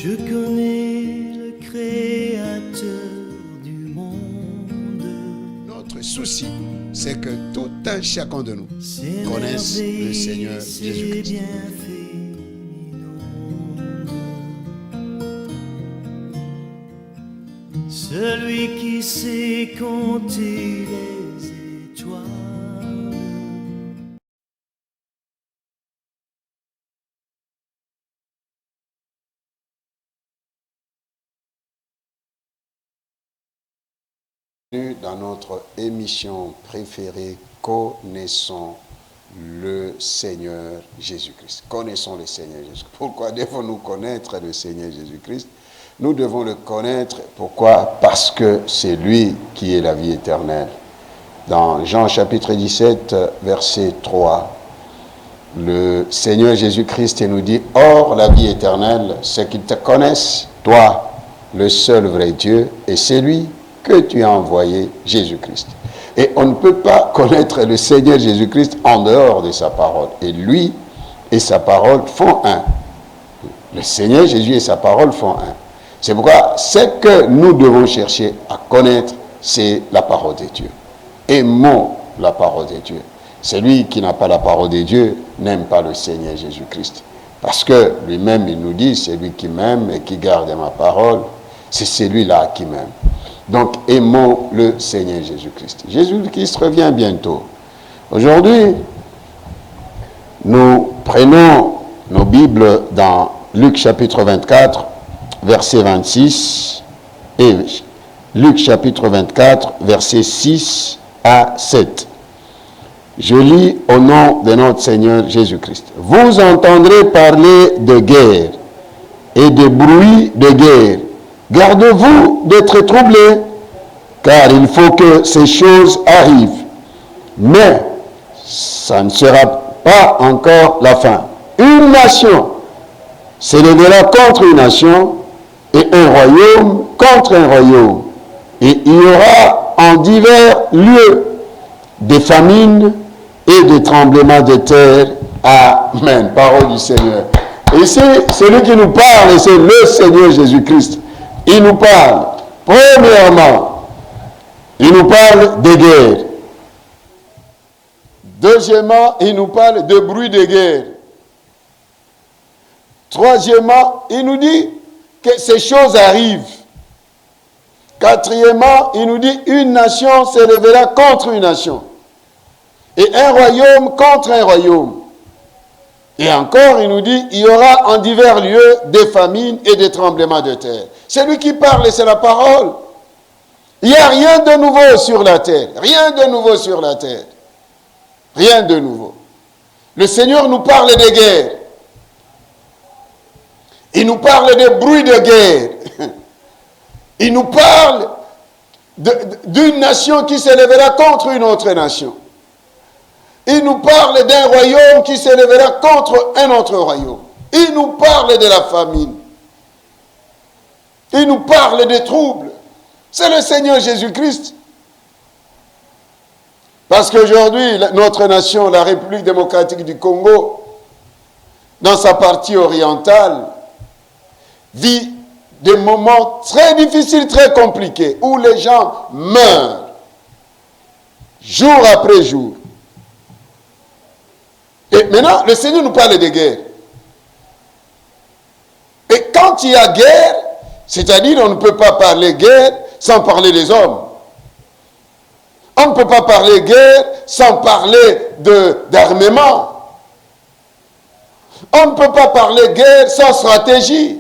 Je connais le Créateur du monde. Notre souci, c'est que tout un chacun de nous connaisse le Seigneur Jésus-Christ. Celui qui sait compter les étoiles. Dans notre émission préférée, Connaissons le Seigneur Jésus-Christ. Connaissons le Seigneur Jésus-Christ. Pourquoi devons-nous connaître le Seigneur Jésus-Christ? Nous devons le connaître. Pourquoi? Parce que c'est lui qui est la vie éternelle. Dans Jean chapitre 17, verset 3, le Seigneur Jésus-Christ nous dit: or, la vie éternelle, c'est qu'ils te connaissent, toi, le seul vrai Dieu, et c'est lui que tu as envoyé, Jésus-Christ. Et on ne peut pas connaître le Seigneur Jésus-Christ en dehors de sa parole. Et lui et sa parole font un. Le Seigneur Jésus et sa parole font un. C'est pourquoi ce que nous devons chercher à connaître, c'est la parole de Dieu. Aimons la parole de Dieu. Celui qui n'a pas la parole de Dieu n'aime pas le Seigneur Jésus-Christ. Parce que lui-même, il nous dit: celui qui m'aime et qui garde ma parole, c'est celui-là qui m'aime. Donc, aimons le Seigneur Jésus-Christ. Jésus-Christ revient bientôt. Aujourd'hui, nous prenons nos Bibles dans Luc chapitre 24, verset 26, et Luc chapitre 24, verset 6 à 7. Je lis au nom de notre Seigneur Jésus-Christ. Vous entendrez parler de guerre et de bruit de guerre. Gardez-vous d'être troublés, car il faut que ces choses arrivent. Mais ça ne sera pas encore la fin. Une nation s'élèvera contre une nation, et un royaume contre un royaume. Et il y aura en divers lieux des famines et des tremblements de terre. Amen. Parole du Seigneur. Et c'est celui qui nous parle, c'est le Seigneur Jésus-Christ. Il nous parle, premièrement, il nous parle de guerre. Deuxièmement, il nous parle de bruit de guerre. Troisièmement, il nous dit que ces choses arrivent. Quatrièmement, il nous dit une nation s'élèvera contre une nation. Et un royaume contre un royaume. Et encore, il nous dit, il y aura en divers lieux des famines et des tremblements de terre. C'est lui qui parle et c'est la parole. Il n'y a rien de nouveau sur la terre. Rien de nouveau sur la terre. Rien de nouveau. Le Seigneur nous parle des guerres. Il nous parle des bruits de guerre. Il nous parle d'une nation qui s'élèvera contre une autre nation. Il nous parle d'un royaume qui s'élèvera contre un autre royaume. Il nous parle de la famine. Il nous parle des troubles. C'est le Seigneur Jésus-Christ. Parce qu'aujourd'hui, notre nation, la République démocratique du Congo, dans sa partie orientale, vit des moments très difficiles, très compliqués, où les gens meurent, jour après jour. Et maintenant, le Seigneur nous parle de guerre. Et quand il y a guerre, c'est-à-dire on ne peut pas parler guerre sans parler des hommes. On ne peut pas parler guerre sans parler d'armement. On ne peut pas parler guerre sans stratégie.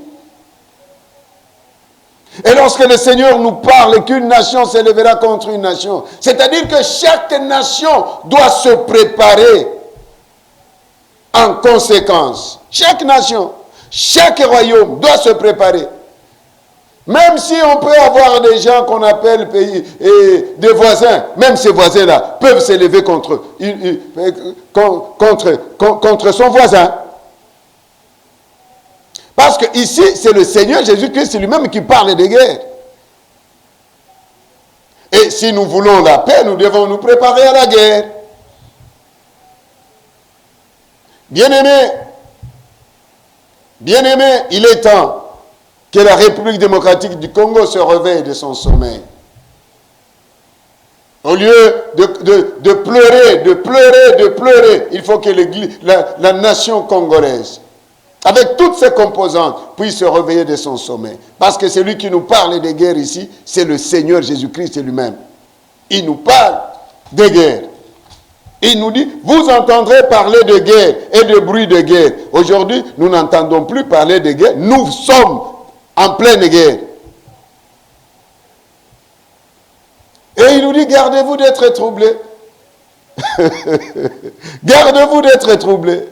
Et lorsque le Seigneur nous parle qu'une nation s'élèvera contre une nation, c'est-à-dire que chaque nation doit se préparer en conséquence. Chaque nation, chaque royaume doit se préparer. Même si on peut avoir des gens qu'on appelle pays et des voisins, même ces voisins-là peuvent s'élever contre son voisin. Parce que ici, c'est le Seigneur Jésus-Christ lui-même qui parle de guerre. Et si nous voulons la paix, nous devons nous préparer à la guerre. Bien-aimés, il est temps que la République démocratique du Congo se réveille de son sommeil. Au lieu de pleurer, il faut que la nation congolaise, avec toutes ses composantes, puisse se réveiller de son sommeil. Parce que celui qui nous parle de guerre ici, c'est le Seigneur Jésus-Christ lui-même. Il nous parle de guerre. Il nous dit, vous entendrez parler de guerre et de bruit de guerre. Aujourd'hui, nous n'entendons plus parler de guerre. Nous sommes en pleine guerre. Et il nous dit, gardez-vous d'être troublés. Gardez-vous d'être troublés.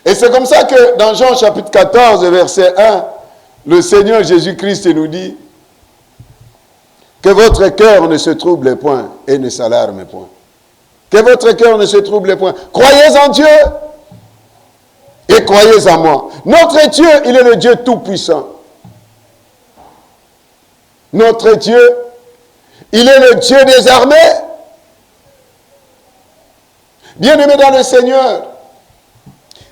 Et c'est comme ça que dans Jean chapitre 14, verset 1, le Seigneur Jésus-Christ nous dit que votre cœur ne se trouble point et ne s'alarme point. Que votre cœur ne se trouble point. Croyez en Dieu et croyez en moi. Notre Dieu, il est le Dieu tout-puissant. Notre Dieu, il est le Dieu des armées. Bien-aimés dans le Seigneur,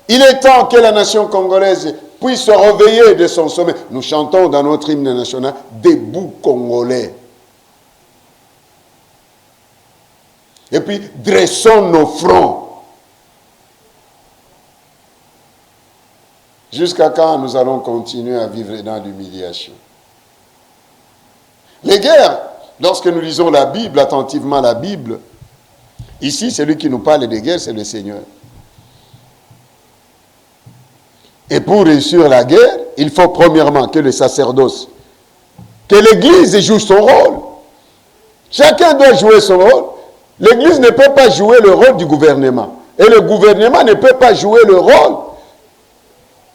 il est temps que la nation congolaise puisse se réveiller de son sommeil. Nous chantons dans notre hymne national « Debout Congolais ». Et puis, dressons nos fronts. Jusqu'à quand nous allons continuer à vivre dans l'humiliation? Les guerres, lorsque nous lisons la Bible, attentivement la Bible, ici, celui qui nous parle des guerres, c'est le Seigneur. Et pour réussir la guerre, il faut premièrement que le sacerdoce, que l'Église joue son rôle. Chacun doit jouer son rôle. L'Église ne peut pas jouer le rôle du gouvernement. Et le gouvernement ne peut pas jouer le rôle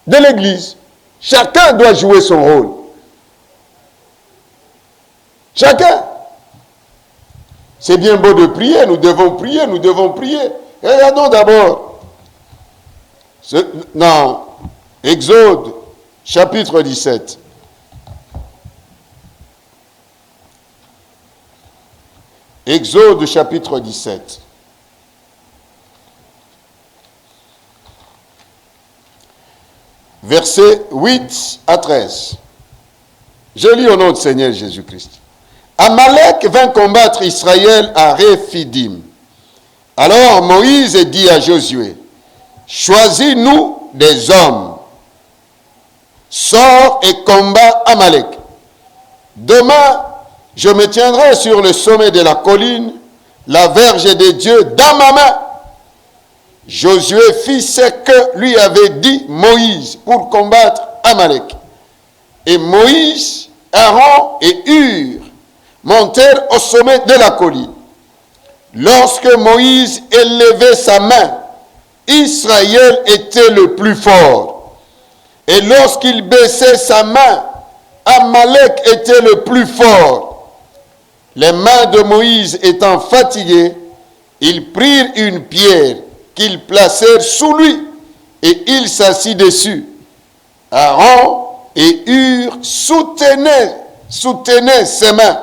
de l'Église. Chacun doit jouer son rôle. Chacun. C'est bien beau de prier, nous devons prier, nous devons prier. Et regardons d'abord dans Exode, chapitre 17. Exode, chapitre 17. Versets 8 à 13. Je lis au nom du Seigneur Jésus-Christ. Amalek vint combattre Israël à Réphidim. Alors Moïse dit à Josué, choisis-nous des hommes, sors et combat Amalek. Demain, je me tiendrai sur le sommet de la colline, la verge de Dieu dans ma main. Josué fit ce que lui avait dit Moïse pour combattre Amalek. Et Moïse, Aaron et Hur montèrent au sommet de la colline. Lorsque Moïse élevait sa main, Israël était le plus fort. Et lorsqu'il baissait sa main, Amalek était le plus fort. Les mains de Moïse étant fatiguées, ils prirent une pierre qu'ils placèrent sous lui et il s'assit dessus. Aaron et Hur soutenaient ses mains,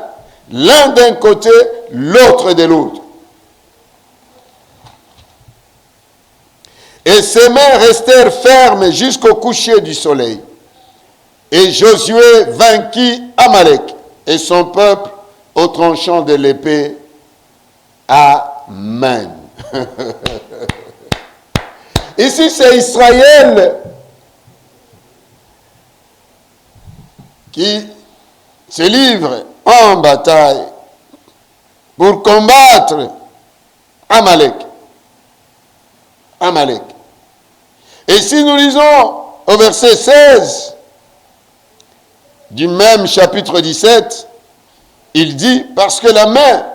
l'un d'un côté, l'autre de l'autre. Et ses mains restèrent fermes jusqu'au coucher du soleil. Et Josué vainquit Amalek et son peuple au tranchant de l'épée. Amen. Ici, c'est Israël qui se livre en bataille pour combattre Amalek. Amalek. Et si nous lisons au verset 16 du même chapitre 17, il dit, parce que la main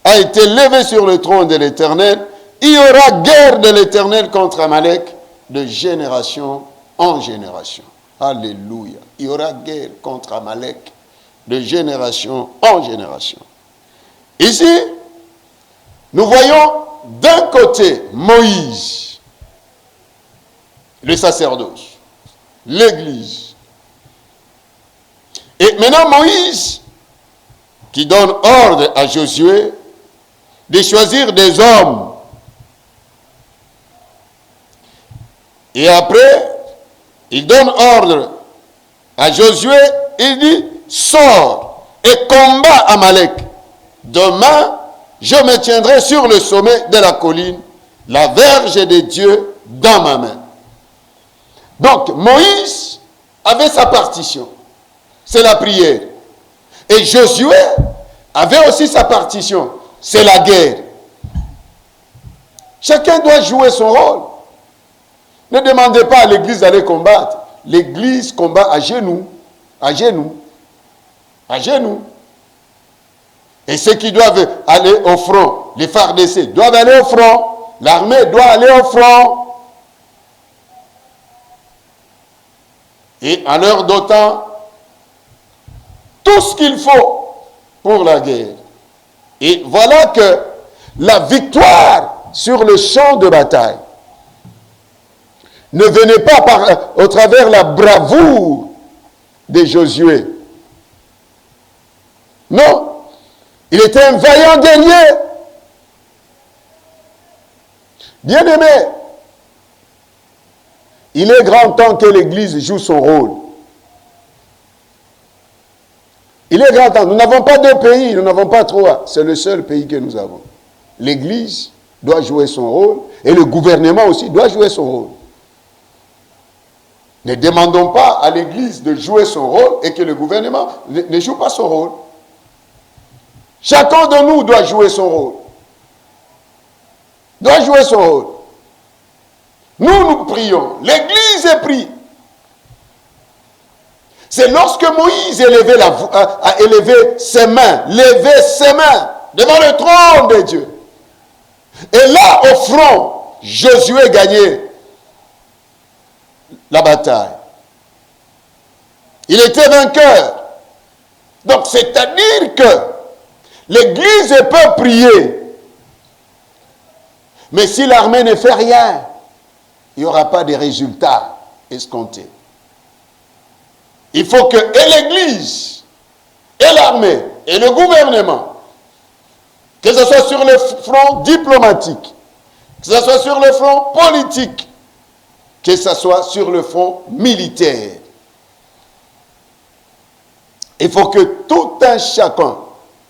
a été levée sur le trône de l'Éternel, il y aura guerre de l'Éternel contre Amalek de génération en génération. Alléluia. Il y aura guerre contre Amalek de génération en génération. Ici, nous voyons d'un côté Moïse, le sacerdoce, l'Église. Et maintenant Moïse, qui donne ordre à Josué de choisir des hommes. Et après, il donne ordre à Josué il dit, sors et combat Amalek. Demain, je me tiendrai sur le sommet de la colline, la verge de Dieu dans ma main. Donc, Moïse avait sa partition. C'est la prière. Et Josué avait aussi sa partition. C'est la guerre. Chacun doit jouer son rôle. Ne demandez pas à l'église d'aller combattre. L'église combat à genoux. À genoux. À genoux. Et ceux qui doivent aller au front, les FARDC, doivent aller au front. L'armée doit aller au front. Et en leur dotant tout ce qu'il faut pour la guerre. Et voilà que la victoire sur le champ de bataille ne venait pas au travers la bravoure de Josué. Non, il était un vaillant guerrier. Bien-aimé, il est grand temps que l'Église joue son rôle. Il est grand temps. Nous n'avons pas deux pays, nous n'avons pas trois. C'est le seul pays que nous avons. L'Église doit jouer son rôle et le gouvernement aussi doit jouer son rôle. Ne demandons pas à l'Église de jouer son rôle et que le gouvernement ne joue pas son rôle. Chacun de nous doit jouer son rôle. Doit jouer son rôle. Nous prions. L'Église prie. C'est lorsque Moïse a élevé ses mains, levé ses mains devant le trône de Dieu. Et là, au front, Josué gagnait la bataille. Il était vainqueur. Donc, c'est-à-dire que l'Église peut prier. Mais si l'armée ne fait rien, il n'y aura pas de résultats escomptés. Il faut que et l'Église, et l'armée, et le gouvernement, que ce soit sur le front diplomatique, que ce soit sur le front politique, que ce soit sur le front militaire. Il faut que tout un chacun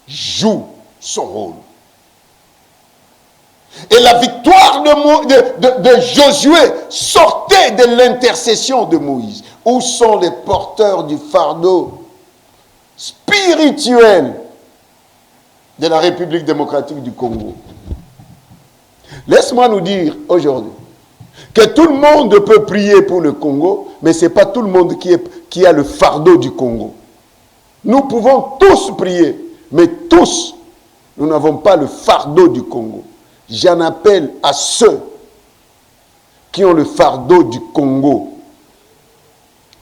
joue son rôle. Et la victoire de Josué sortait de l'intercession de Moïse. Où sont les porteurs du fardeau spirituel de la République démocratique du Congo? Laisse-moi nous dire aujourd'hui que tout le monde peut prier pour le Congo, mais ce n'est pas tout le monde qui a le fardeau du Congo. Nous pouvons tous prier, mais tous, nous n'avons pas le fardeau du Congo. J'en appelle à ceux qui ont le fardeau du Congo.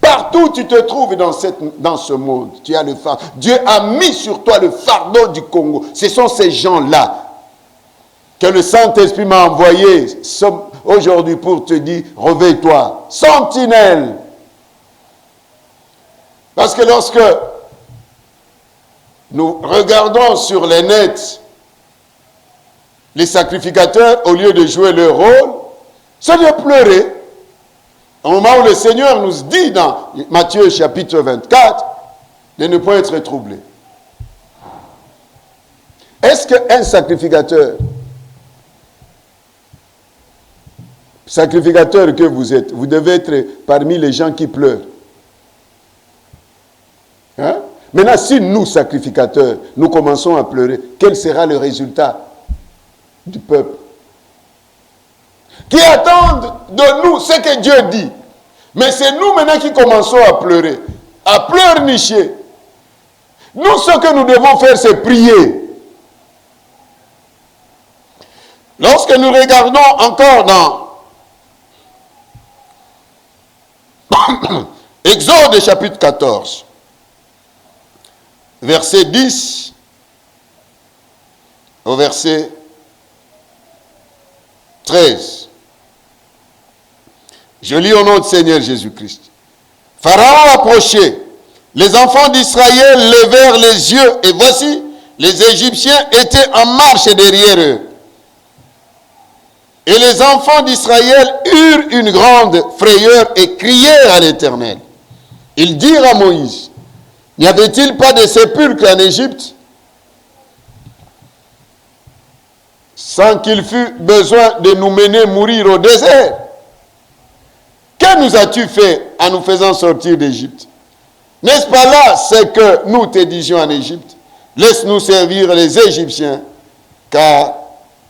Partout où tu te trouves dans ce monde, tu as le fardeau. Dieu a mis sur toi le fardeau du Congo. Ce sont ces gens-là que le Saint-Esprit m'a envoyé aujourd'hui pour te dire, réveille-toi, sentinelle. Parce que lorsque nous regardons sur les nets, les sacrificateurs, au lieu de jouer leur rôle, c'est de pleurer. Au moment où le Seigneur nous dit dans Matthieu chapitre 24, de ne pas être troublé. Est-ce qu'un sacrificateur que vous êtes, vous devez être parmi les gens qui pleurent? Hein? Maintenant, si nous, sacrificateurs, nous commençons à pleurer, quel sera le résultat du peuple? Qui attendent de nous ce que Dieu dit. Mais c'est nous maintenant qui commençons à pleurer, à pleurnicher. Nous, ce que nous devons faire, c'est prier. Lorsque nous regardons encore dans Exode chapitre 14, verset 10 au verset 13. Je lis au nom du Seigneur Jésus-Christ. Pharaon approchait. Les enfants d'Israël levèrent les yeux et voici, les Égyptiens étaient en marche derrière eux. Et les enfants d'Israël eurent une grande frayeur et crièrent à l'Éternel. Ils dirent à Moïse, N'y avait-il pas de sépulcres en Égypte sans qu'il fût besoin de nous mener mourir au désert? Que nous as-tu fait en nous faisant sortir d'Égypte? N'est-ce pas là ce que nous te disions en Égypte? Laisse-nous servir les Égyptiens, car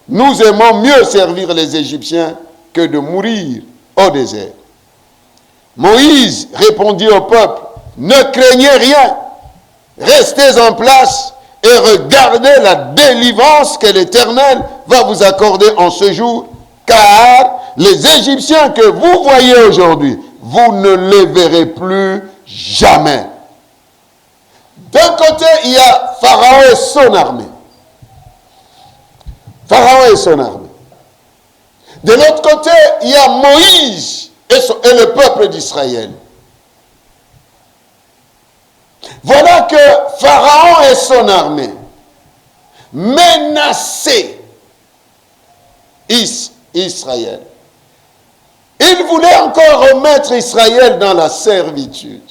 nous aimons mieux servir les Égyptiens que de mourir au désert. Moïse répondit au peuple, ne craignez rien, restez en place et regardez la délivrance que l'Éternel va vous accorder en ce jour, car les Égyptiens que vous voyez aujourd'hui, vous ne les verrez plus jamais. D'un côté, il y a Pharaon et son armée. Pharaon et son armée. De l'autre côté, il y a Moïse et le peuple d'Israël. Voilà que Pharaon et son armée menaçaient Israël. Ils voulaient encore remettre Israël dans la servitude.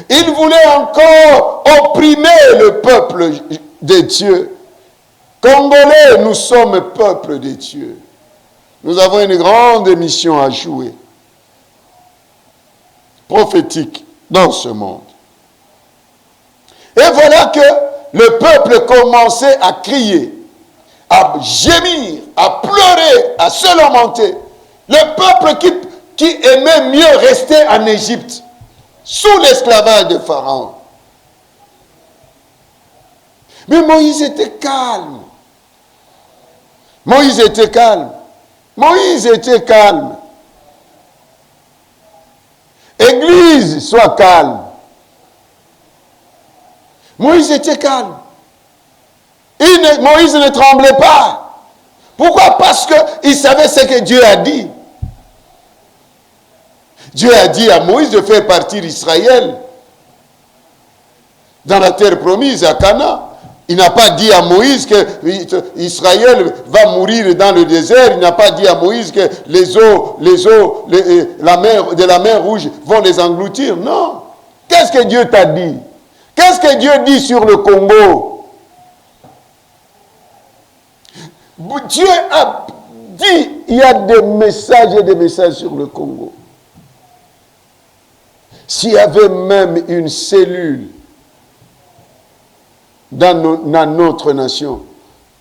Ils voulaient encore opprimer le peuple de Dieu. Congolais, nous sommes peuple de Dieu. Nous avons une grande mission à jouer, prophétique, dans ce monde. Et voilà que le peuple commençait à crier, à gémir, à pleurer, à se lamenter. Le peuple qui aimait mieux rester en Égypte, sous l'esclavage de Pharaon. Mais Moïse était calme. Moïse était calme. Moïse était calme. Église, sois calme. Moïse était calme. Moïse ne tremblait pas. Pourquoi? Parce qu'il savait ce que Dieu a dit. Dieu a dit à Moïse de faire partir Israël dans la terre promise à Canaan. Il n'a pas dit à Moïse que Israël va mourir dans le désert. Il n'a pas dit à Moïse que les eaux de la mer Rouge vont les engloutir. Non. Qu'est-ce que Dieu t'a dit? Qu'est-ce que Dieu dit sur le Congo? Dieu a dit, il y a des messages et des messages sur le Congo. S'il y avait même une cellule dans notre nation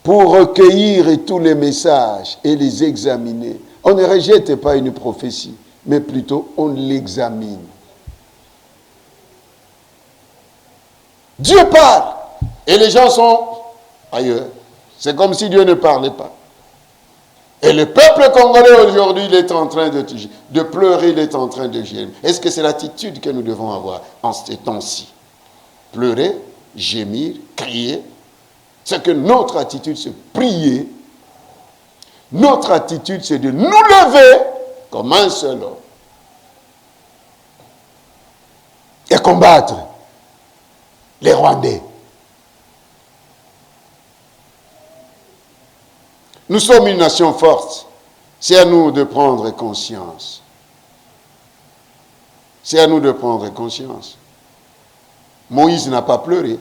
pour recueillir tous les messages et les examiner, on ne rejette pas une prophétie, mais plutôt on l'examine. Dieu parle et les gens sont ailleurs. C'est comme si Dieu ne parlait pas. Et le peuple congolais aujourd'hui, il est en train de pleurer, il est en train de gémir. Est-ce que c'est l'attitude que nous devons avoir en ces temps-ci? Pleurer, gémir, crier. C'est que notre attitude, c'est prier. Notre attitude, c'est de nous lever comme un seul homme. Et combattre les Rwandais. Nous sommes une nation forte. C'est à nous de prendre conscience. C'est à nous de prendre conscience. Moïse n'a pas pleuré.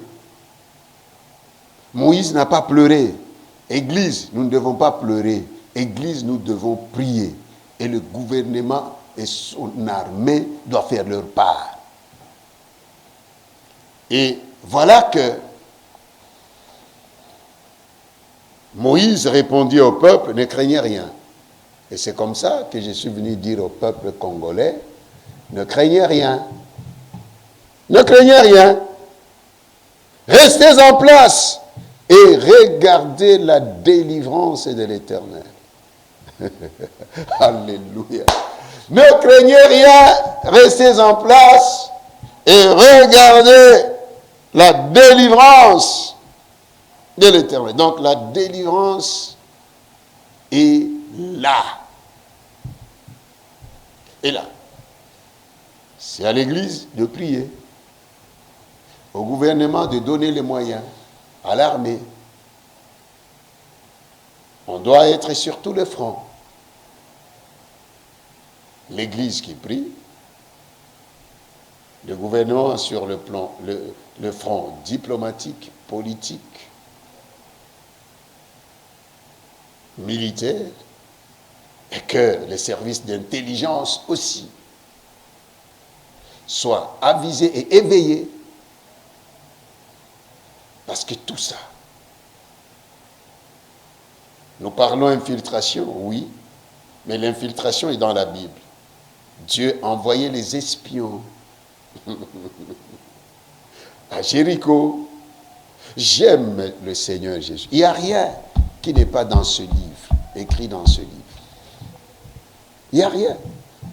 Moïse n'a pas pleuré. Église, nous ne devons pas pleurer. Église, nous devons prier. Et le gouvernement et son armée doivent faire leur part. Et voilà que Moïse répondit au peuple, ne craignez rien. Et c'est comme ça que je suis venu dire au peuple congolais, ne craignez rien. Ne craignez rien. Restez en place et regardez la délivrance de l'Éternel. Alléluia. Ne craignez rien, restez en place et regardez la délivrance de l'Éternel. Donc la délivrance est là. Et là. C'est à l'Église de prier, au gouvernement de donner les moyens, à l'armée. On doit être sur tous les fronts. L'Église qui prie, Le gouvernement sur le front diplomatique, politique, militaire, et que les services d'intelligence aussi soient avisés et éveillés. Parce que tout ça, nous parlons infiltration, oui, mais l'infiltration est dans la Bible. Dieu envoyait les espions à Jéricho. J'aime le Seigneur Jésus. Il n'y a rien qui n'est pas dans ce livre, écrit dans ce livre. Il n'y a rien.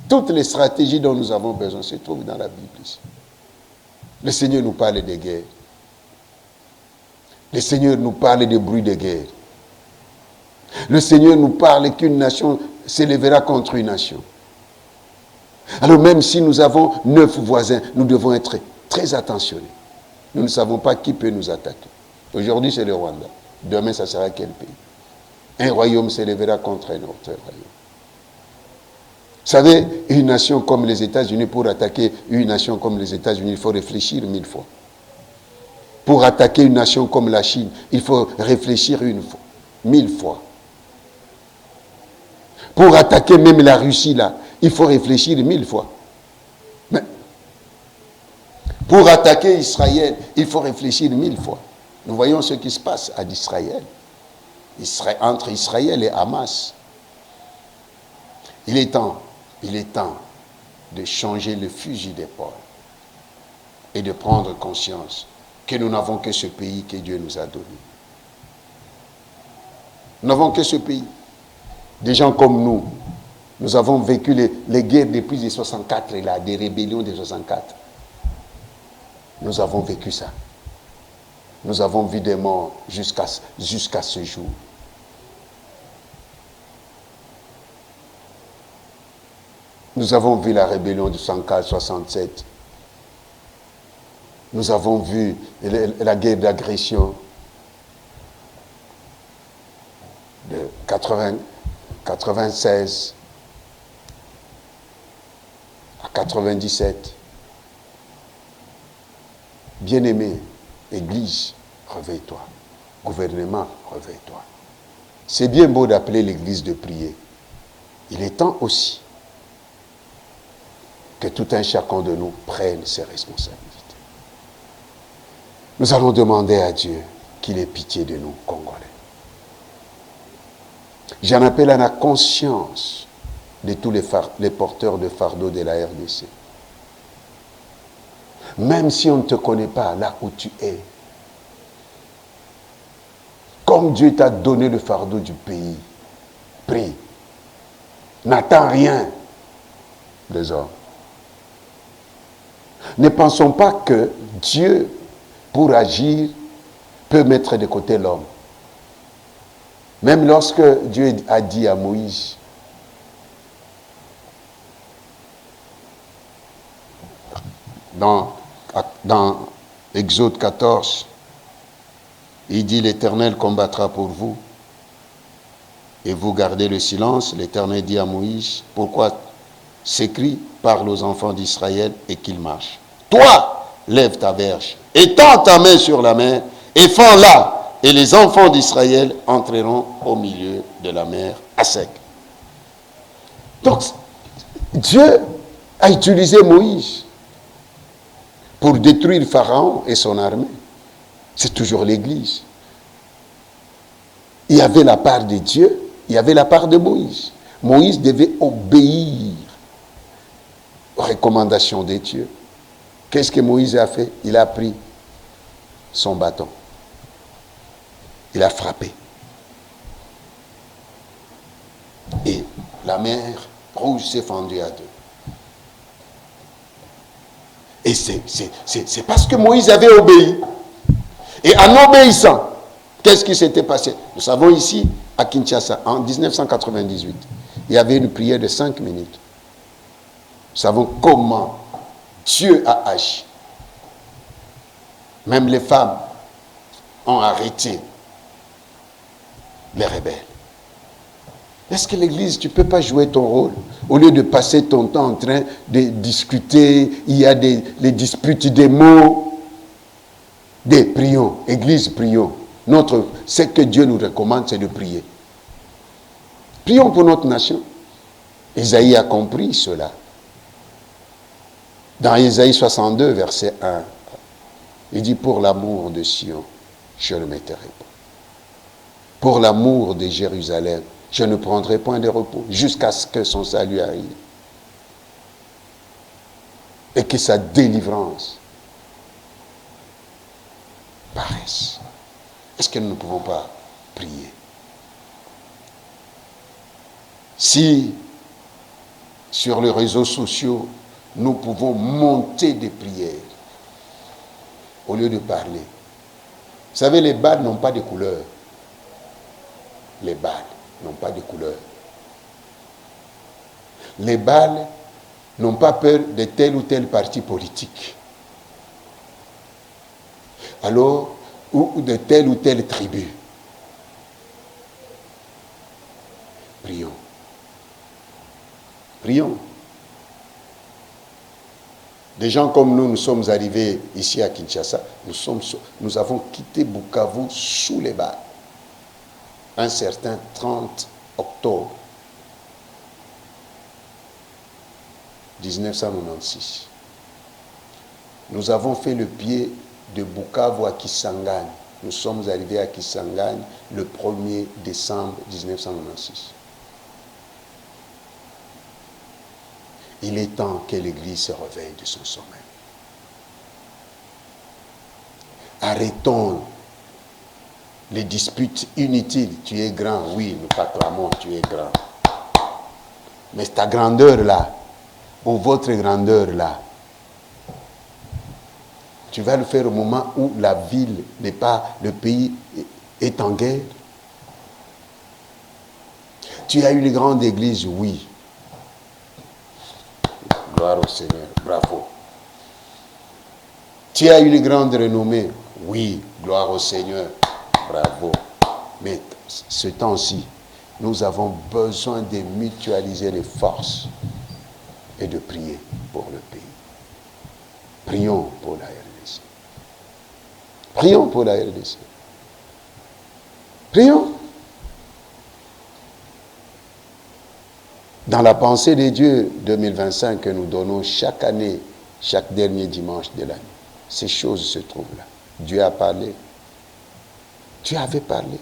Toutes les stratégies dont nous avons besoin se trouvent dans la Bible ici. Le Seigneur nous parle des guerres. Le Seigneur nous parle des bruits de guerre. Le Seigneur nous parle qu'une nation s'élèvera contre une nation. Alors même si nous avons 9 voisins, nous devons être très attentionnés. Nous ne savons pas qui peut nous attaquer. Aujourd'hui, c'est le Rwanda. Demain, ça sera quel pays? Un royaume s'élèvera contre un autre royaume. Vous savez, une nation comme les États-Unis, pour attaquer une nation comme les États-Unis, il faut réfléchir 1000 fois. Pour attaquer une nation comme la Chine, il faut réfléchir 1000 fois. Pour attaquer même la Russie, là, il faut réfléchir 1000 fois. Mais pour attaquer Israël, il faut réfléchir 1000 fois. Nous voyons ce qui se passe à Israël. Entre Israël et Hamas. Il est temps de changer le fusil d'épaule et de prendre conscience que nous n'avons que ce pays que Dieu nous a donné. Nous n'avons que ce pays. Des gens comme nous avons vécu les guerres depuis les 64, là, des rébellions des 64. Nous avons vécu ça. Nous avons vu des morts jusqu'à ce jour. Nous avons vu la rébellion de 104-67. Nous avons vu la guerre d'agression de 96 à 97. Bien-aimé, Église, réveille-toi. Gouvernement, réveille-toi. C'est bien beau d'appeler l'Église de prier. Il est temps aussi que tout un chacun de nous prenne ses responsabilités. Nous allons demander à Dieu qu'il ait pitié de nous, Congolais. J'en appelle à la conscience de tous les porteurs de fardeau de la RDC. Même si on ne te connaît pas là où tu es, comme Dieu t'a donné le fardeau du pays, prie. N'attends rien des hommes. Ne pensons pas que Dieu, pour agir, peut mettre de côté l'homme. Même lorsque Dieu a dit à Moïse, dans Exode 14, il dit, l'Éternel combattra pour vous et vous gardez le silence. L'Éternel dit à Moïse, pourquoi s'écrie, parle aux enfants d'Israël et qu'ils marchent. Toi, lève ta verge, étends ta main sur la mer et fends-la, et les enfants d'Israël entreront au milieu de la mer à sec. Donc, Dieu a utilisé Moïse pour détruire Pharaon et son armée. C'est toujours l'Église. Il y avait la part de Dieu, il y avait la part de Moïse. Moïse devait obéir aux recommandations de Dieu. Qu'est-ce que Moïse a fait? Il a pris son bâton. Il a frappé. Et la mer rouge s'est fendue à deux. Et c'est parce que Moïse avait obéi. Et en obéissant, qu'est-ce qui s'était passé? Nous savons ici, à Kinshasa, en 1998, il y avait une prière de 5 minutes. Nous savons comment Dieu a agi. Même les femmes ont arrêté les rebelles. Est-ce que l'église, tu ne peux pas jouer ton rôle? Au lieu de passer ton temps en train de discuter, il y a les disputes des mots. Prions. Église, prions. Ce que Dieu nous recommande, c'est de prier. Prions pour notre nation. Ésaïe a compris cela. Dans Ésaïe 62, verset 1, il dit, pour l'amour de Sion, je ne m'éteindrai pas. Pour l'amour de Jérusalem, je ne prendrai point de repos jusqu'à ce que son salut arrive. Et que sa délivrance paraisse. Est-ce que nous ne pouvons pas prier? Si, sur les réseaux sociaux, nous pouvons monter des prières au lieu de parler. Vous savez, les balles n'ont pas de couleur. Les balles n'ont pas de couleur. Les balles n'ont pas peur de tel ou tel parti politique. Alors, ou de telle ou telle tribu. Prions. Prions. Des gens comme nous sommes arrivés ici à Kinshasa, nous avons quitté Bukavu sous les balles. Un certain 30 octobre 1996. Nous avons fait le pied de Bukavu à Kisangani. Nous sommes arrivés à Kisangani le 1er décembre 1996. Il est temps que l'Église se réveille de son sommeil. Arrêtons les disputes inutiles. Tu es grand, oui, nous t'acclamons, tu es grand. Mais ta grandeur là, ou votre grandeur là, tu vas le faire au moment où la ville n'est pas, le pays est en guerre. Tu as une grande église, oui. Gloire au Seigneur, bravo. Tu as une grande renommée, oui, gloire au Seigneur, bravo. Mais ce temps-ci, nous avons besoin de mutualiser les forces et de prier pour le pays. Prions pour la RDC. Prions pour la RDC. Prions. Dans la pensée de Dieu 2025 que nous donnons chaque année, chaque dernier dimanche de l'année, ces choses se trouvent là. Dieu a parlé. Dieu avait parlé.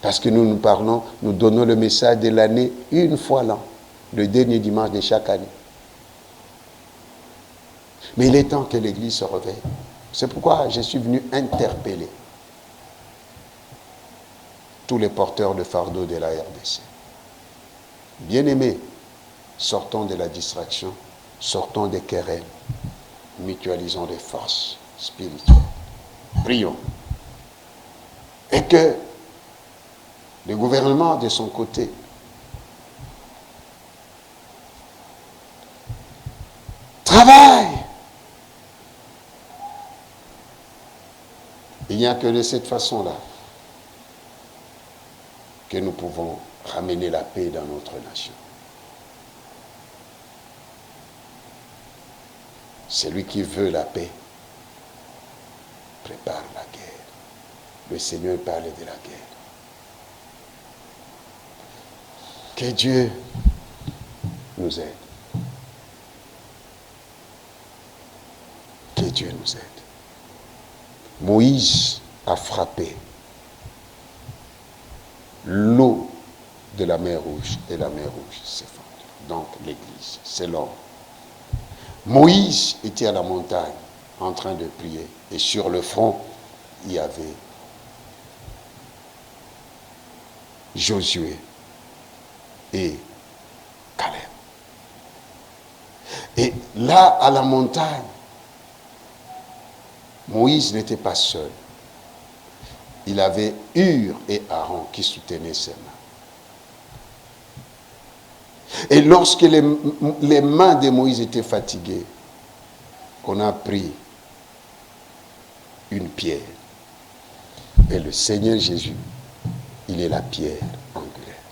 Parce que nous parlons, nous donnons le message de l'année une fois l'an, le dernier dimanche de chaque année. Mais il est temps que l'Église se réveille. C'est pourquoi je suis venu interpeller tous les porteurs de fardeau de la RDC. Bien-aimés, sortons de la distraction, sortons des querelles, mutualisons les forces spirituelles. Prions. Et que le gouvernement, de son côté, travaille. Il n'y a que de cette façon-là que nous pouvons ramener la paix dans notre nation. Celui qui veut la paix prépare la guerre. Le Seigneur parlait de la guerre. Que Dieu nous aide. Que Dieu nous aide. Moïse a frappé l'eau de la mer Rouge et la mer Rouge s'est fendue. Donc l'Église, c'est l'homme. Moïse était à la montagne en train de prier et sur le front, il y avait Josué et Caleb. Et là, à la montagne, Moïse n'était pas seul. Il avait Hur et Aaron qui soutenaient ses mains. Et lorsque les mains de Moïse étaient fatiguées, on a pris une pierre. Et le Seigneur Jésus, il est la pierre angulaire.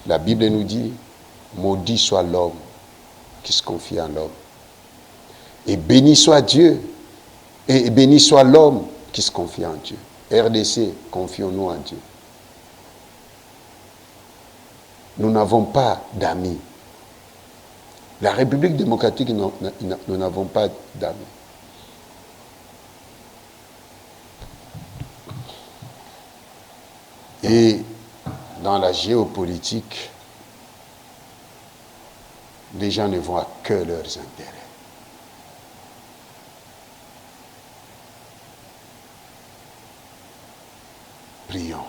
La Bible nous dit, maudit soit l'homme qui se confie en l'homme. Et béni soit Dieu, et béni soit l'homme qui se confie en Dieu. RDC, confions-nous en Dieu. Nous n'avons pas d'amis. La République démocratique, nous n'avons pas d'amis. Et dans la géopolitique, les gens ne voient que leurs intérêts. Prions.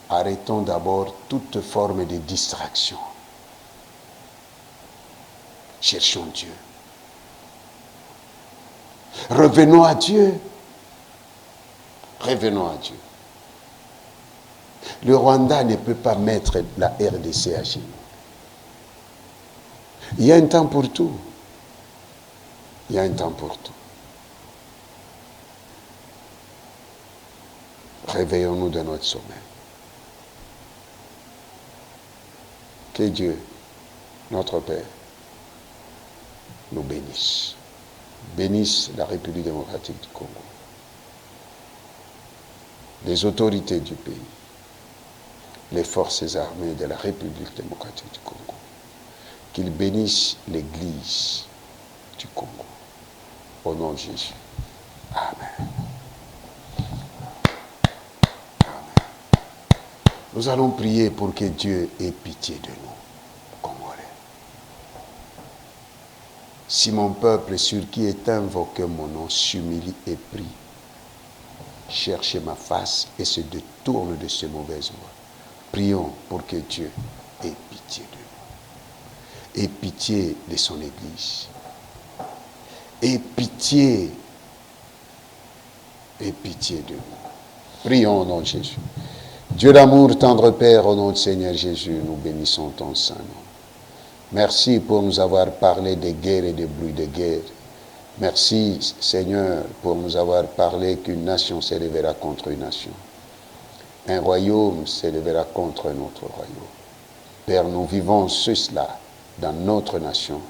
Arrêtons d'abord toute forme de distraction. Cherchons Dieu. Revenons à Dieu. Revenons à Dieu. Le Rwanda ne peut pas mettre la RDC à genoux. Il y a un temps pour tout. Il y a un temps pour tout. Réveillons-nous de notre sommeil. Que Dieu, notre Père, nous bénisse. Bénisse la République démocratique du Congo. Les autorités du pays, les forces armées de la République démocratique du Congo, qu'ils bénissent l'Église du Congo. Au nom de Jésus. Amen. Amen. Nous allons prier pour que Dieu ait pitié de nous, Congolais. Si mon peuple sur qui est invoqué mon nom s'humilie et prie, cherche ma face et se détourne de ses mauvaises voies. Prions pour que Dieu ait pitié de nous. Ait pitié de son Église. Ait pitié de nous. Prions au nom de Jésus. Dieu d'amour, tendre Père, au nom du Seigneur Jésus, nous bénissons ton saint nom. Merci pour nous avoir parlé des guerres et des bruits de guerre. Merci, Seigneur, pour nous avoir parlé qu'une nation s'élèvera contre une nation. Un royaume s'élèvera contre un autre royaume. Père, nous vivons cela dans notre nation.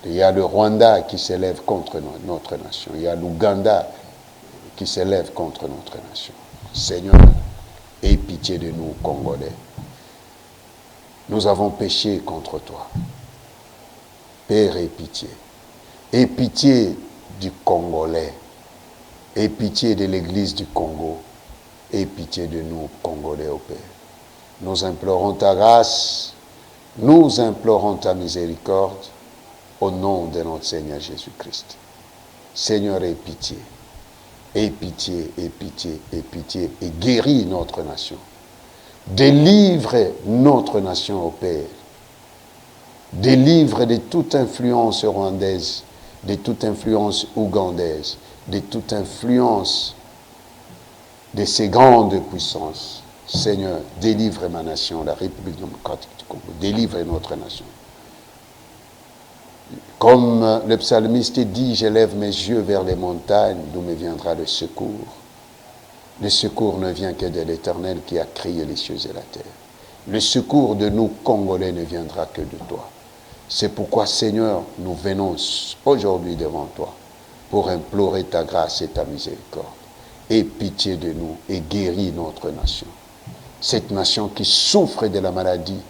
Il y a le Rwanda qui s'élève contre notre nation. Il y a l'Ouganda qui s'élève contre notre nation. Seigneur, aie pitié de nous, Congolais. Nous avons péché contre toi. Père, aie pitié. Aie pitié du Congolais. Aie pitié de l'Église du Congo. Aie pitié de nous, Congolais, ô Père. Nous implorons ta grâce. Nous implorons ta miséricorde au nom de notre Seigneur Jésus-Christ. Seigneur, aie pitié. Aie pitié, aie pitié, aie pitié et guéris notre nation. Délivre notre nation, ô Père. Délivre de toute influence rwandaise, de toute influence ougandaise, de toute influence de ces grandes puissances. Seigneur, délivre ma nation, la République démocratique du Congo. Délivre notre nation. Comme le psalmiste dit, j'élève mes yeux vers les montagnes, d'où me viendra le secours. Le secours ne vient que de l'Éternel qui a créé les cieux et la terre. Le secours de nous, Congolais, ne viendra que de toi. C'est pourquoi, Seigneur, nous venons aujourd'hui devant toi pour implorer ta grâce et ta miséricorde. Aie pitié de nous et guéris notre nation. Cette nation qui souffre de la maladie,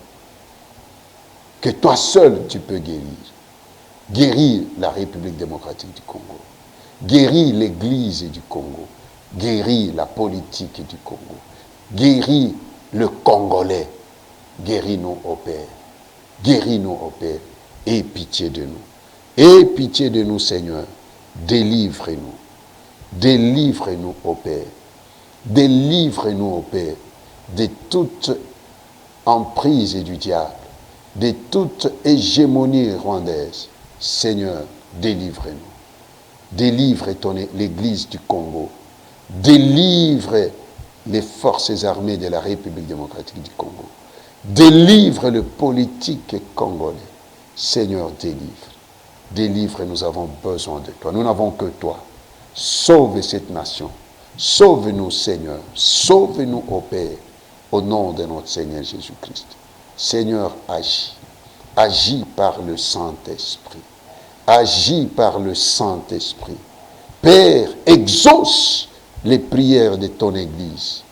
que toi seul tu peux guérir. Guéris la République démocratique du Congo. Guéris l'Église du Congo. Guéris la politique du Congo. Guéris le Congolais. Guéris-nous, ô Père. Guéris-nous, ô Père. Aie pitié de nous. Aie pitié de nous, Seigneur. Délivre-nous. Délivre-nous, ô Père. Délivre-nous, ô Père, de toute emprise du diable, de toute hégémonie rwandaise. Seigneur, délivre-nous. Délivre l'Église du Congo. Délivre les forces armées de la République démocratique du Congo. Délivre le politique congolais. Seigneur, délivre. Délivre, nous avons besoin de toi. Nous n'avons que toi. Sauve cette nation. Sauve-nous, Seigneur. Sauve-nous, ô Père, au nom de notre Seigneur Jésus-Christ. Seigneur, agis. Agis par le Saint-Esprit. Agis par le Saint-Esprit. Père, exauce les prières de ton Église.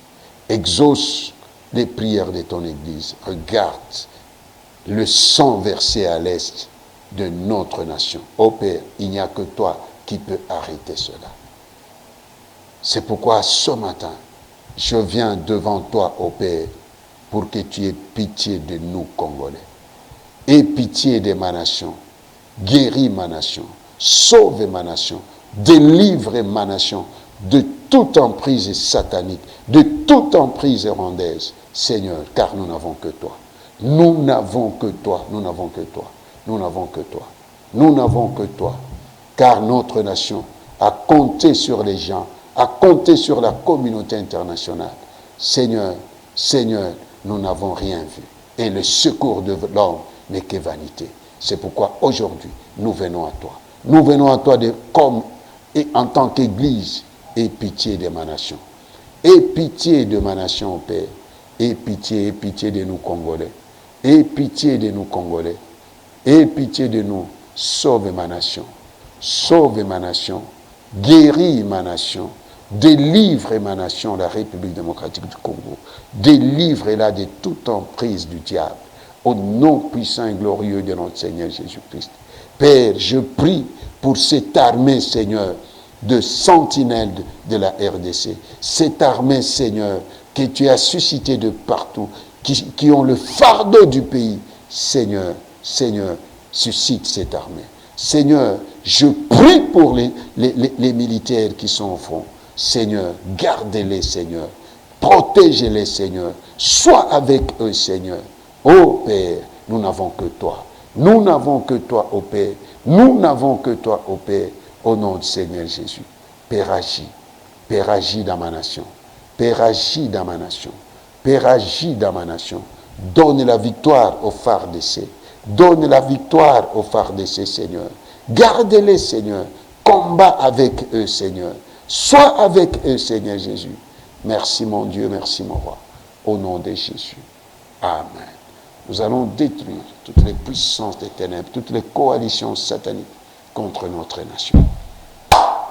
Exauce les prières de ton Église. Regarde le sang versé à l'est de notre nation. Ô Père, il n'y a que toi qui peux arrêter cela. C'est pourquoi ce matin, je viens devant toi, ô Père, pour que tu aies pitié de nous, Congolais. Aie pitié de ma nation. Guéris ma nation. Sauve ma nation. Délivre ma nation de toute emprise satanique, de toute emprise rondaise, Seigneur, car nous n'avons que toi. Nous n'avons que toi, nous n'avons que toi, nous n'avons que toi, nous n'avons que toi, car notre nation a compté sur les gens, a compté sur la communauté internationale. Seigneur, Seigneur, nous n'avons rien vu. Et le secours de l'homme n'est que vanité. C'est pourquoi aujourd'hui, nous venons à toi. Nous venons à toi comme et en tant qu'Église. Aie pitié de ma nation. Aie pitié de ma nation, Père. Aie pitié de nous, Congolais. Aie pitié de nous, Congolais. Aie pitié de nous. Sauve ma nation. Sauve ma nation. Guéris ma nation. Délivre ma nation, la République démocratique du Congo. Délivre-la de toute emprise du diable. Au nom puissant et glorieux de notre Seigneur Jésus-Christ. Père, je prie pour cette armée, Seigneur, de sentinelles de la RDC. Cette armée, Seigneur, que tu as suscitée de partout, qui ont le fardeau du pays. Seigneur, Seigneur, suscite cette armée. Seigneur, je prie pour les militaires qui sont au front. Seigneur, garde-les, Seigneur. Protège-les, Seigneur. Sois avec eux, Seigneur. Ô Père, nous n'avons que toi. Nous n'avons que toi, ô Père. Nous n'avons que toi, ô Père. Au nom du Seigneur Jésus. Père, agis. Père, agis dans ma nation. Père, agis dans ma nation. Père, agis dans ma nation. Donne la victoire aux FARDC. Donne la victoire aux FARDC, Seigneur. Garde-les, Seigneur. Combat avec eux, Seigneur. Sois avec eux, Seigneur Jésus. Merci, mon Dieu. Merci, mon roi. Au nom de Jésus. Amen. Nous allons détruire toutes les puissances des ténèbres, toutes les coalitions sataniques contre notre nation.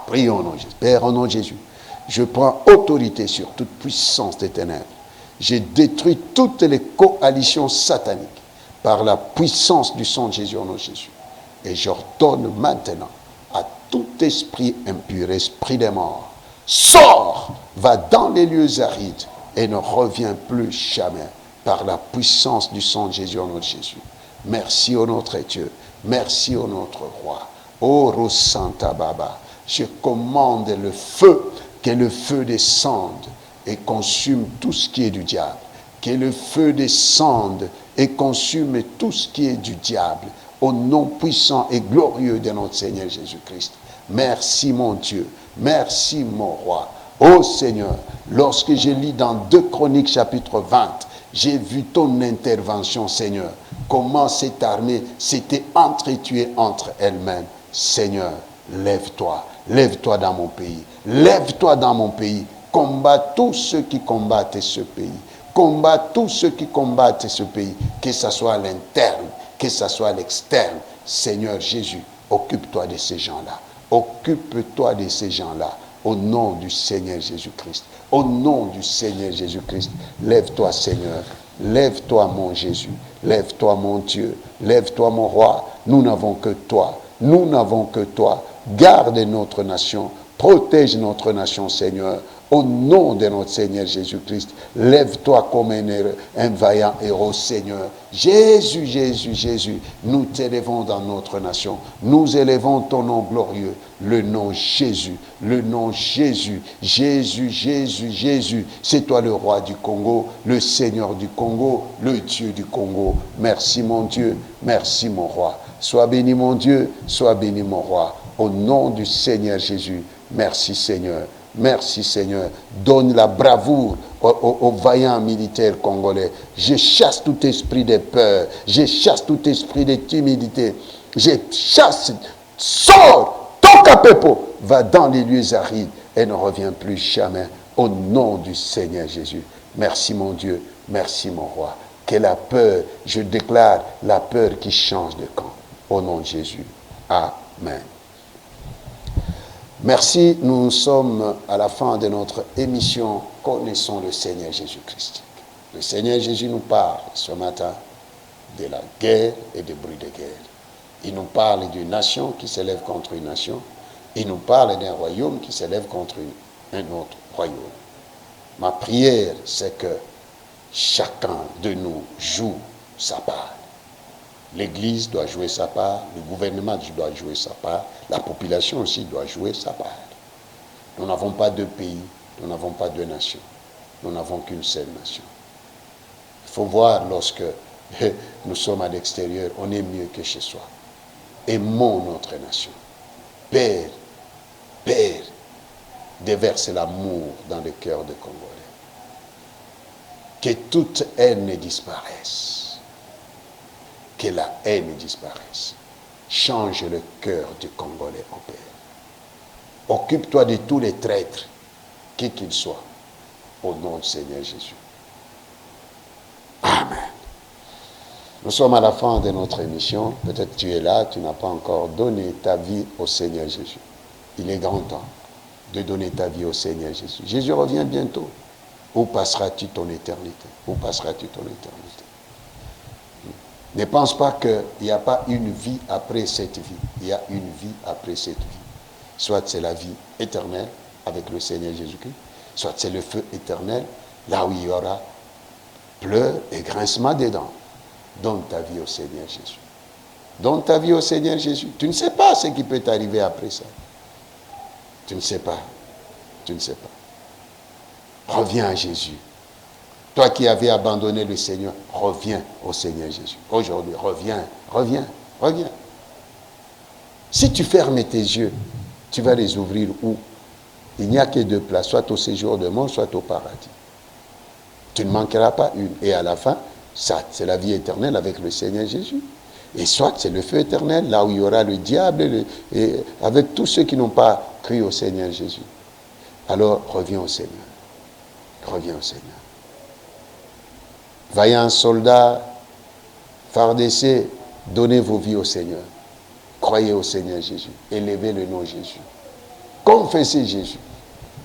Prions au nom de Jésus. Père, au nom de Jésus, je prends autorité sur toute puissance des ténèbres. J'ai détruit toutes les coalitions sataniques par la puissance du sang de Jésus au nom de Jésus. Et j'ordonne maintenant à tout esprit impur, esprit des morts, sors, va dans les lieux arides et ne reviens plus jamais par la puissance du sang de Jésus au nom de Jésus. Merci au notre Dieu. Merci au notre roi. Ô Rosanta Baba, je commande le feu, que le feu descende et consume tout ce qui est du diable. Que le feu descende et consume tout ce qui est du diable. Au nom puissant et glorieux de notre Seigneur Jésus-Christ. Merci mon Dieu. Merci mon roi. Ô Seigneur, lorsque je lis dans 2 Chroniques chapitre 20, j'ai vu ton intervention, Seigneur. Comment cette armée s'était entretuée entre elles-mêmes. Seigneur, lève-toi. Lève-toi dans mon pays. Lève-toi dans mon pays. Combat tous ceux qui combattent ce pays. Combat tous ceux qui combattent ce pays. Que ce soit à l'interne, que ce soit à l'externe. Seigneur Jésus, occupe-toi de ces gens-là. Occupe-toi de ces gens-là. Au nom du Seigneur Jésus-Christ. Au nom du Seigneur Jésus-Christ. Lève-toi, Seigneur. Lève-toi, mon Jésus. Lève-toi, mon Dieu. Lève-toi, mon roi. Nous n'avons que toi. Nous n'avons que toi. Garde notre nation. Protège notre nation, Seigneur. Au nom de notre Seigneur Jésus-Christ, lève-toi comme un vaillant héros, Seigneur. Jésus, Jésus, Jésus, nous t'élevons dans notre nation. Nous élevons ton nom glorieux, le nom Jésus, le nom Jésus, Jésus, Jésus, Jésus. C'est toi le roi du Congo, le Seigneur du Congo, le Dieu du Congo. Merci mon Dieu, merci mon roi. Sois béni mon Dieu, sois béni mon roi. Au nom du Seigneur Jésus, merci Seigneur. Merci Seigneur. Donne la bravoure aux vaillants militaires congolais. Je chasse tout esprit de peur. Je chasse tout esprit de timidité. Je chasse. Sors. Toka Pepo. Va dans les lieux arides. et ne revient plus jamais. Au nom du Seigneur Jésus. Merci mon Dieu, merci mon roi. Que la peur, je déclare la peur qui change de camp. Au nom de Jésus. Amen. Merci, nous sommes à la fin de notre émission « Connaissons le Seigneur Jésus-Christ ». Le Seigneur Jésus nous parle ce matin de la guerre et des bruits de guerre. Il nous parle d'une nation qui s'élève contre une nation. Il nous parle d'un royaume qui s'élève contre un autre royaume. Ma prière, c'est que chacun de nous joue sa part. L'Église doit jouer sa part, le gouvernement doit jouer sa part, la population aussi doit jouer sa part. Nous n'avons pas deux pays, nous n'avons pas deux nations, nous n'avons qu'une seule nation. Il faut voir lorsque nous sommes à l'extérieur, on est mieux que chez soi. Aimons notre nation. Père, déverse l'amour dans le cœur des Congolais. Que toute haine disparaisse. Que la haine disparaisse. Change le cœur du Congolais en paix. Occupe-toi de tous les traîtres, qui qu'ils soient, au nom du Seigneur Jésus. Amen. Nous sommes à la fin de notre émission. Peut-être tu es là, tu n'as pas encore donné ta vie au Seigneur Jésus. Il est grand temps de donner ta vie au Seigneur Jésus. Jésus revient bientôt. Où passeras-tu ton éternité? Où passeras-tu ton éternité? Ne pense pas qu'il n'y a pas une vie après cette vie. Il y a une vie après cette vie. Soit c'est la vie éternelle avec le Seigneur Jésus-Christ, soit c'est le feu éternel, là où il y aura pleurs et grincement des dents. Donne ta vie au Seigneur Jésus. Donne ta vie au Seigneur Jésus. Tu ne sais pas ce qui peut t'arriver après ça. Tu ne sais pas. Tu ne sais pas. Reviens à Jésus. Toi qui avais abandonné le Seigneur, reviens au Seigneur Jésus. Aujourd'hui, reviens. Si tu fermes tes yeux, tu vas les ouvrir où? Il n'y a que deux places, soit au séjour de mort, soit au paradis. Tu ne manqueras pas une. Et à la fin, ça, c'est la vie éternelle avec le Seigneur Jésus. Et soit c'est le feu éternel, là où il y aura le diable, et avec tous ceux qui n'ont pas cru au Seigneur Jésus. Alors, reviens au Seigneur. Reviens au Seigneur. Vaillants soldats, fardessés, donnez vos vies au Seigneur. Croyez au Seigneur Jésus. Élevez le nom de Jésus. Confessez Jésus.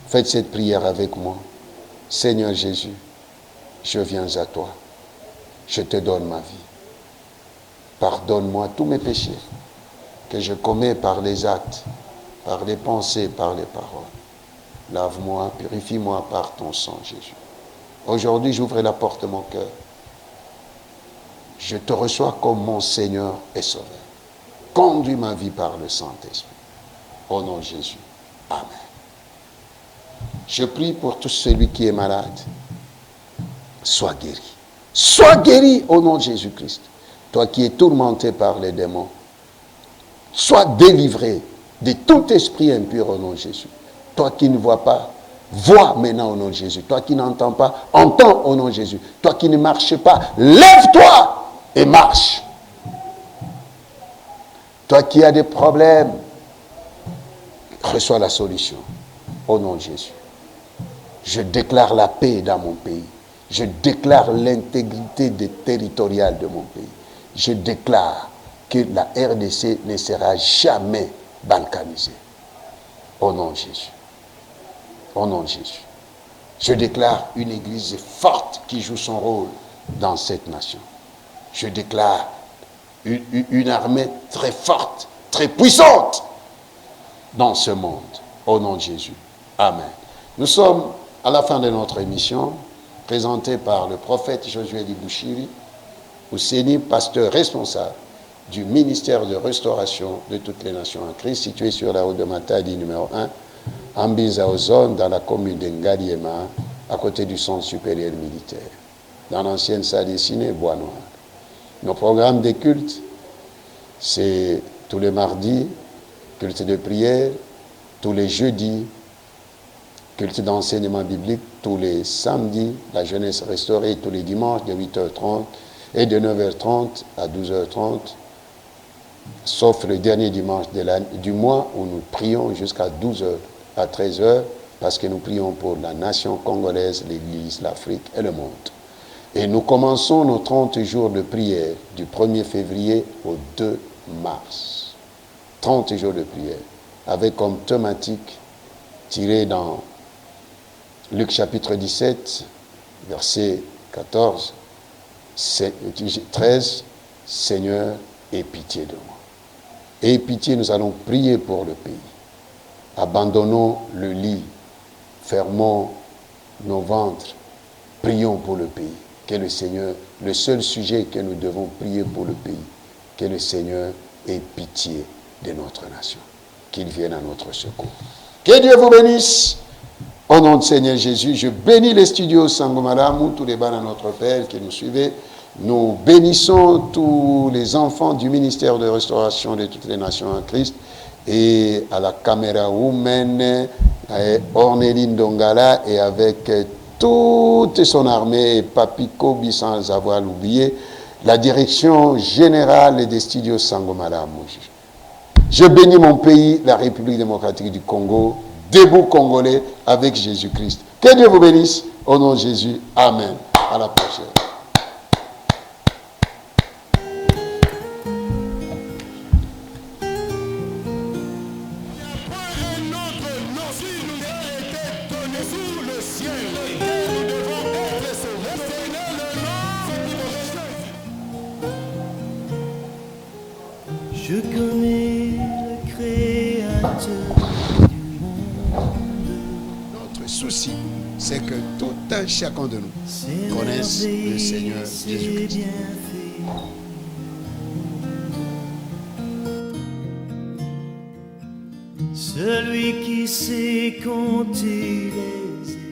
Faites cette prière avec moi. Seigneur Jésus, je viens à toi. Je te donne ma vie. Pardonne-moi tous mes péchés que je commets par les actes, par les pensées, par les paroles. Lave-moi, purifie-moi par ton sang, Jésus. Aujourd'hui, j'ouvre la porte de mon cœur. Je te reçois comme mon Seigneur et Sauveur. Conduis ma vie par le Saint-Esprit. Au nom de Jésus. Amen. Je prie pour tout celui qui est malade. Sois guéri. Sois guéri au nom de Jésus-Christ. Toi qui es tourmenté par les démons. Sois délivré de tout esprit impur au nom de Jésus. Toi qui ne vois pas, vois maintenant au nom de Jésus. Toi qui n'entends pas, entends au nom de Jésus. Toi qui ne marches pas, lève-toi et marche. Toi qui as des problèmes, reçois la solution au nom de Jésus. Je déclare la paix dans mon pays. Je déclare l'intégrité territoriale de mon pays. Je déclare que la RDC ne sera jamais balkanisée. Au nom de Jésus. Au nom de Jésus. Je déclare une église forte qui joue son rôle dans cette nation. Je déclare une armée très forte, très puissante dans ce monde. Au nom de Jésus. Amen. Nous sommes à la fin de notre émission, présentée par le prophète Josué Libouchiri, Ouseni, pasteur responsable du ministère de restauration de toutes les nations en Christ, situé sur la route de Matadi numéro 1, en Binzaozone, dans la commune d'Engadiema, à côté du centre supérieur militaire, dans l'ancienne salle dessinée Bois Noir. Nos programmes de culte, c'est tous les mardis, culte de prière, tous les jeudis, culte d'enseignement biblique, tous les samedis, la jeunesse restaurée, tous les dimanches de 8h30 et de 9h30 à 12h30, sauf le dernier dimanche du mois où nous prions jusqu'à 12h à 13 heures, parce que nous prions pour la nation congolaise, l'Église, l'Afrique et le monde. Et nous commençons nos 30 jours de prière du 1er février au 2 mars. 30 jours de prière, avec comme thématique tirée dans Luc chapitre 17, verset 14, 13, Seigneur, aie pitié de moi. Aie pitié, nous allons prier pour le pays. Abandonnons le lit, fermons nos ventres, prions pour le pays. Que le Seigneur, le seul sujet que nous devons prier pour le pays, que le Seigneur ait pitié de notre nation, qu'il vienne à notre secours. Que Dieu vous bénisse. Au nom du Seigneur Jésus, je bénis les studios Sangomalamu, tous les bans à notre Père qui nous suivait. Nous bénissons tous les enfants du ministère de restauration de toutes les nations en Christ et à la caméra woman, Orneline Dongala et avec toute son armée, Papi Kobi sans avoir oublié, la direction générale des studios Sangomalamu. Je bénis mon pays, la République démocratique du Congo, debout Congolais avec Jésus-Christ. Que Dieu vous bénisse. Au nom de Jésus. Amen. À la prochaine. Je connais le Créateur du monde. Notre souci, c'est que tout un chacun de nous connaisse le Seigneur Jésus-Christ. Celui qui sait compter les